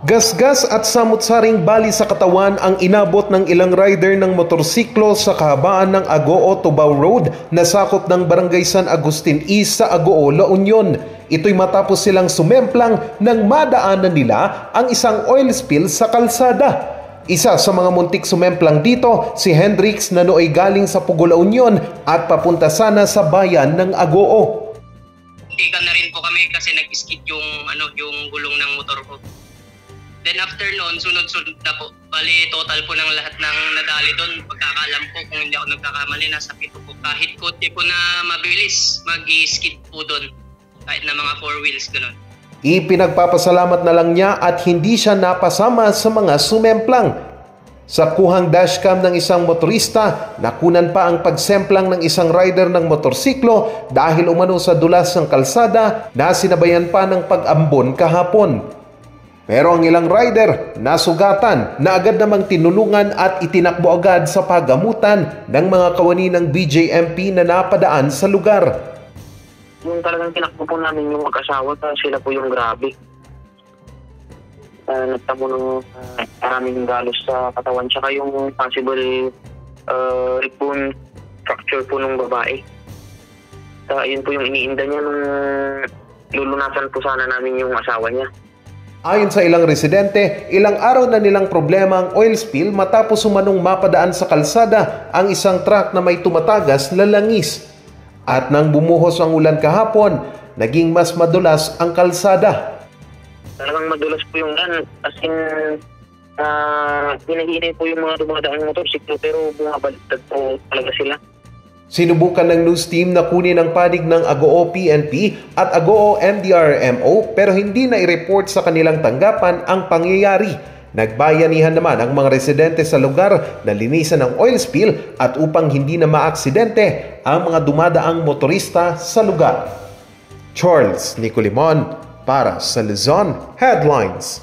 Gasgas at samut-saring bali sa katawan ang inabot ng ilang rider ng motorsiklo sa kahabaan ng Agoo Tubao Road na sakop ng Barangay San Agustin East sa Agoo, La Union. Ito'y matapos silang sumemplang nang madaanan nila ang isang oil spill sa kalsada. Isa sa mga muntik sumemplang dito, si Hendrix na nooy galing sa Pugo, La Union at papunta sana sa bayan ng Agoo. Tika na rin po kami kasi nag-skid yung gulong ng motor ko. Then after noon, sunod-sunod na po. Bali, total po ng lahat ng nadali doon. Pagkakalam ko, kung hindi ako nagkakamali, nasa 7 po. Kahit kote po na mabilis, mag-skid po doon. Kahit na mga 4 wheels, gano'n. Ipinagpapasalamat na lang niya at hindi siya napasama sa mga sumemplang. Sa kuhang dashcam ng isang motorista, nakunan pa ang pagsemplang ng isang rider ng motorsiklo dahil umano sa dulas ng kalsada na sinabayan pa ng pag-ambon kahapon. Pero ang ilang rider nasugatan na agad namang tinulungan at itinakbo agad sa pagamutan ng mga kawani ng BJMP na napadaan sa lugar. Yung talagang tinakbo po namin yung mag-asawa, sila po yung grabe. Nagtamo ng maraming galos sa katawan, tsaka yung possible ribone fracture po ng babae. Yun po yung iniinda niya nung lulunasan po sana namin yung asawa niya. Ayon sa ilang residente, ilang araw na nilang problema ang oil spill matapos umanong mapadaan sa kalsada ang isang truck na may tumatagas na langis. At nang bumuhos ang ulan kahapon, naging mas madulas ang kalsada. Talagang madulas po yung lan. As in, hinahinay po yung mga dumadaang motorsiklo pero bumabaliktad po talaga sila. Sinubukan ng news team na kunin ang panig ng Agoo PNP at Agoo MDRMO pero hindi na i-report sa kanilang tanggapan ang pangyayari. Nagbayanihan naman ang mga residente sa lugar na linisan ng oil spill at upang hindi na maaksidente ang mga dumadaang motorista sa lugar. Charles Nicolimon para sa Luzon Headlines.